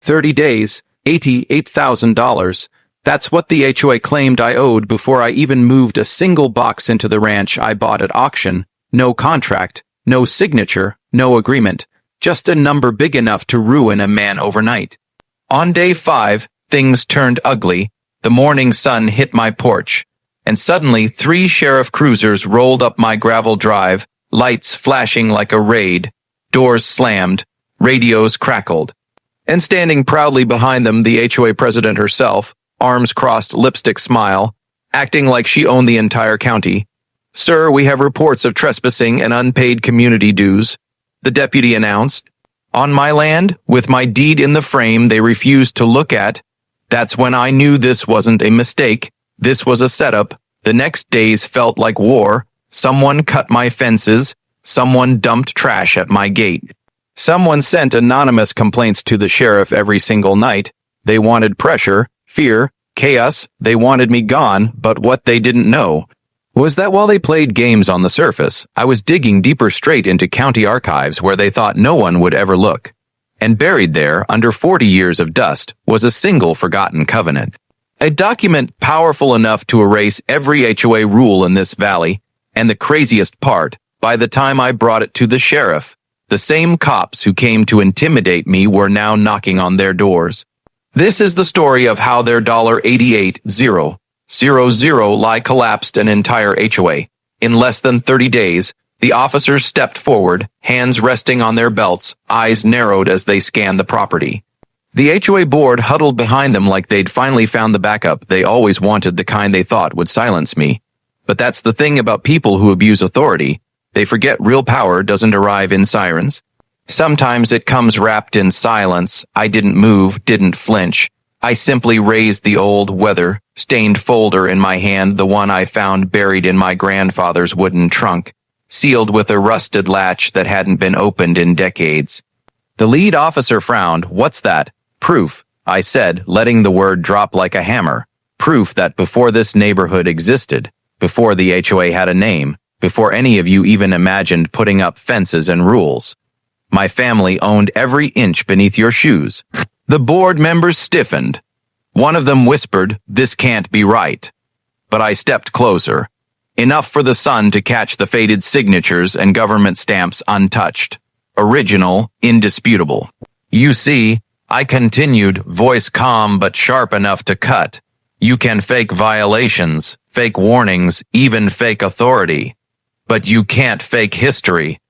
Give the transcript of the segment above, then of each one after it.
30 days, $88,000. That's what the HOA claimed I owed before I even moved a single box into the ranch I bought at auction. No contract, no signature, no agreement. Just a number big enough to ruin a man overnight. On day 5, things turned ugly. The morning sun hit my porch, and suddenly 3 sheriff cruisers rolled up my gravel drive, lights flashing like a raid, doors slammed, radios crackled. And standing proudly behind them, the HOA president herself, arms crossed, lipstick smile, acting like she owned the entire county. "Sir, we have reports of trespassing and unpaid community dues," the deputy announced. "On my land, with my deed in the frame they refused to look at." That's when I knew this wasn't a mistake. This was a setup. The next days felt like war. Someone cut my fences. Someone dumped trash at my gate. Someone sent anonymous complaints to the sheriff every single night. They wanted pressure, fear, chaos. They wanted me gone, but what they didn't know was that while they played games on the surface, I was digging deeper straight into county archives where they thought no one would ever look. And buried there, under 40 years of dust, was a single forgotten covenant. A document powerful enough to erase every HOA rule in this valley, and the craziest part, by the time I brought it to the sheriff, the same cops who came to intimidate me were now knocking on their doors. This is the story of how their $88,000 lie collapsed an entire HOA. In less than 30 days, the officers stepped forward, hands resting on their belts, eyes narrowed as they scanned the property. The HOA board huddled behind them like they'd finally found the backup they always wanted, the kind they thought would silence me. But that's the thing about people who abuse authority. They forget real power doesn't arrive in sirens. Sometimes it comes wrapped in silence. I didn't move, didn't flinch. I simply raised the old, weather-stained folder in my hand, the one I found buried in my grandfather's wooden trunk, sealed with a rusted latch that hadn't been opened in decades. The lead officer frowned. "What's that?" "Proof," I said, letting the word drop like a hammer. "Proof that before this neighborhood existed, before the HOA had a name, before any of you even imagined putting up fences and rules, my family owned every inch beneath your shoes." The board members stiffened. One of them whispered, "This can't be right." But I stepped closer. Enough for the sun to catch the faded signatures and government stamps untouched. Original, indisputable. "You see," I continued, voice calm but sharp enough to cut. "You can fake violations, fake warnings, even fake authority. But you can't fake history."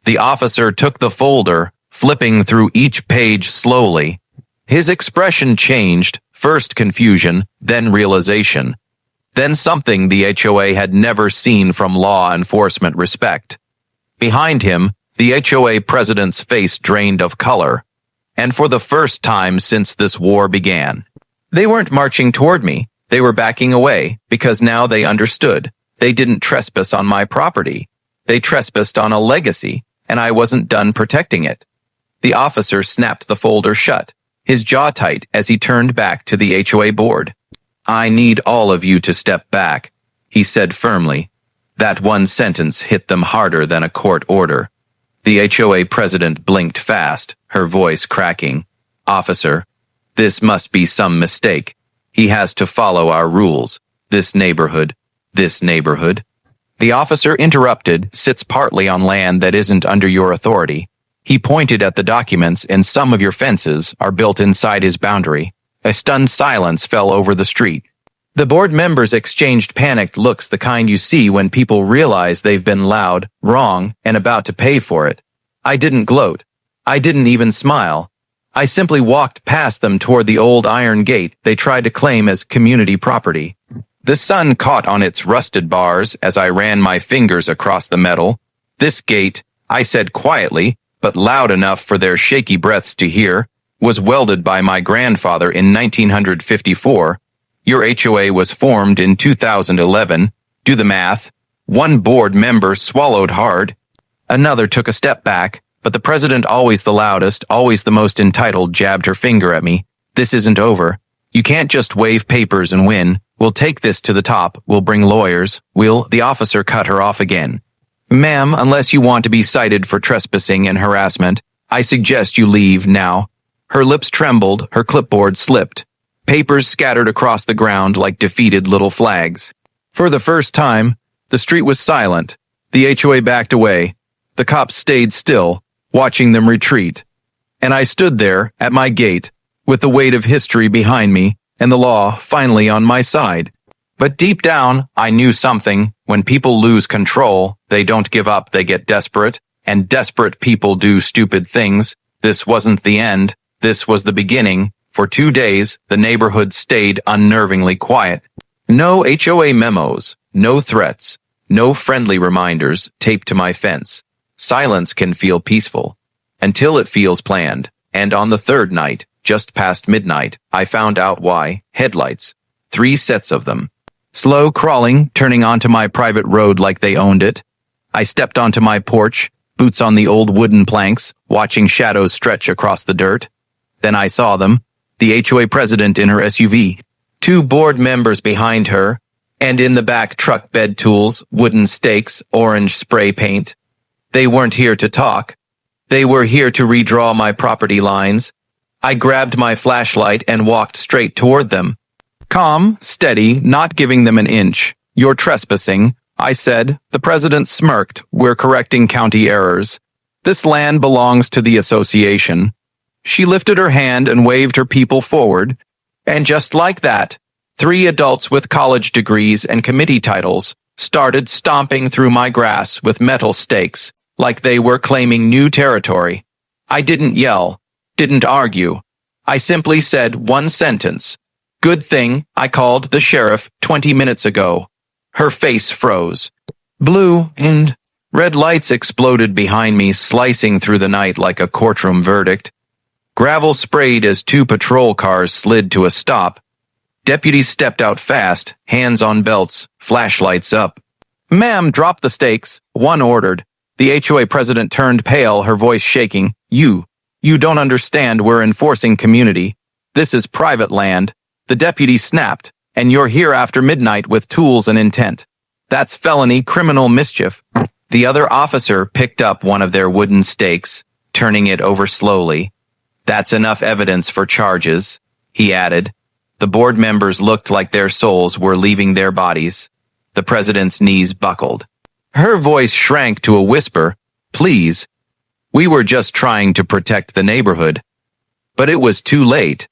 The officer took the folder, flipping through each page slowly. His expression changed, first confusion, then realization. Then something the HOA had never seen from law enforcement: respect. Behind him, the HOA president's face drained of color. And for the first time since this war began. They weren't marching toward me. They were backing away, because now they understood. They didn't trespass on my property. They trespassed on a legacy, and I wasn't done protecting it. The officer snapped the folder shut, his jaw tight as he turned back to the HOA board. "I need all of you to step back," he said firmly. That one sentence hit them harder than a court order. The HOA president blinked fast, her voice cracking. "Officer, this must be some mistake. He has to follow our rules. This neighborhood. The officer interrupted, "Sits partly on land that isn't under your authority." He pointed at the documents, "and some of your fences are built inside his boundary." A stunned silence fell over the street. The board members exchanged panicked looks, the kind you see when people realize they've been loud, wrong, and about to pay for it. I didn't gloat. I didn't even smile. I simply walked past them toward the old iron gate they tried to claim as community property. The sun caught on its rusted bars as I ran my fingers across the metal. "This gate," I said quietly, but loud enough for their shaky breaths to hear, "was welded by my grandfather in 1954. Your HOA was formed in 2011. Do the math." One board member swallowed hard. Another took a step back, but the president, always the loudest, always the most entitled, jabbed her finger at me. "This isn't over. You can't just wave papers and win. We'll take this to the top. We'll bring lawyers. The officer cut her off again. "Ma'am, unless you want to be cited for trespassing and harassment, I suggest you leave now." Her lips trembled, her clipboard slipped. Papers scattered across the ground like defeated little flags. For the first time, the street was silent. The HOA backed away. The cops stayed still, watching them retreat. And I stood there, at my gate, with the weight of history behind me, and the law finally on my side. But deep down, I knew something. When people lose control, they don't give up, they get desperate. And desperate people do stupid things. This wasn't the end. This was the beginning. For 2 days, the neighborhood stayed unnervingly quiet. No HOA memos, no threats, no friendly reminders taped to my fence. Silence can feel peaceful, until it feels planned. And on the third night, just past midnight, I found out why. Headlights. 3 sets of them. Slow crawling, turning onto my private road like they owned it. I stepped onto my porch, boots on the old wooden planks, watching shadows stretch across the dirt. Then I saw them. The HOA president in her SUV, 2 board members behind her, and in the back truck bed tools, wooden stakes, orange spray paint. They weren't here to talk. They were here to redraw my property lines. I grabbed my flashlight and walked straight toward them. Calm, steady, not giving them an inch. You're trespassing, I said. The president smirked. We're correcting county errors. This land belongs to the association. She lifted her hand and waved her people forward. And just like that, 3 adults with college degrees and committee titles started stomping through my grass with metal stakes, like they were claiming new territory. I didn't yell, didn't argue. I simply said one sentence. Good thing I called the sheriff 20 minutes ago. Her face froze. Blue and red lights exploded behind me, slicing through the night like a courtroom verdict. Gravel sprayed as 2 patrol cars slid to a stop. Deputies stepped out fast, hands on belts, flashlights up. Ma'am, drop the stakes, one ordered. The HOA president turned pale, her voice shaking. You don't understand, we're enforcing community. This is private land. The deputy snapped, and you're here after midnight with tools and intent. That's felony criminal mischief. The other officer picked up one of their wooden stakes, turning it over slowly. That's enough evidence for charges, he added. The board members looked like their souls were leaving their bodies. The president's knees buckled. Her voice shrank to a whisper. Please. We were just trying to protect the neighborhood. But it was too late.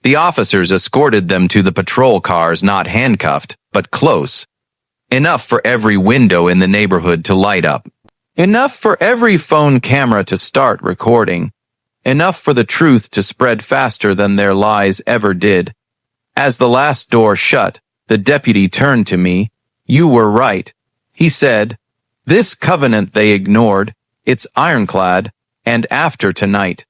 The officers escorted them to the patrol cars, not handcuffed, but close. Enough for every window in the neighborhood to light up. Enough for every phone camera to start recording. Enough for the truth to spread faster than their lies ever did. As the last door shut, the deputy turned to me. You were right, he said. This covenant they ignored, it's ironclad, and after tonight,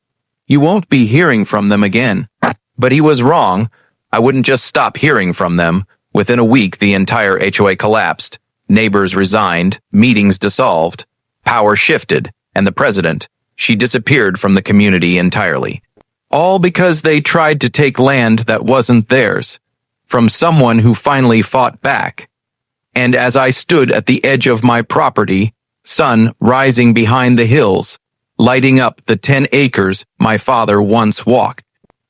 you won't be hearing from them again. But he was wrong. I wouldn't just stop hearing from them. Within a week, the entire HOA collapsed. Neighbors resigned, meetings dissolved, power shifted, and the president, she disappeared from the community entirely. All because they tried to take land that wasn't theirs, from someone who finally fought back. And as I stood at the edge of my property, sun rising behind the hills, lighting up the 10 acres my father once walked,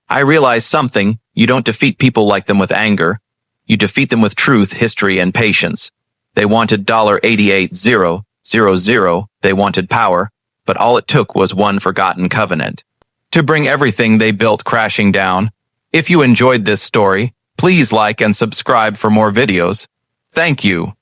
I realized something. You don't defeat people like them with anger. You defeat them with truth, history, and patience. They wanted $88,000. They wanted power, but all it took was one forgotten covenant to bring everything they built crashing down. If you enjoyed this story, please like and subscribe for more videos. Thank you.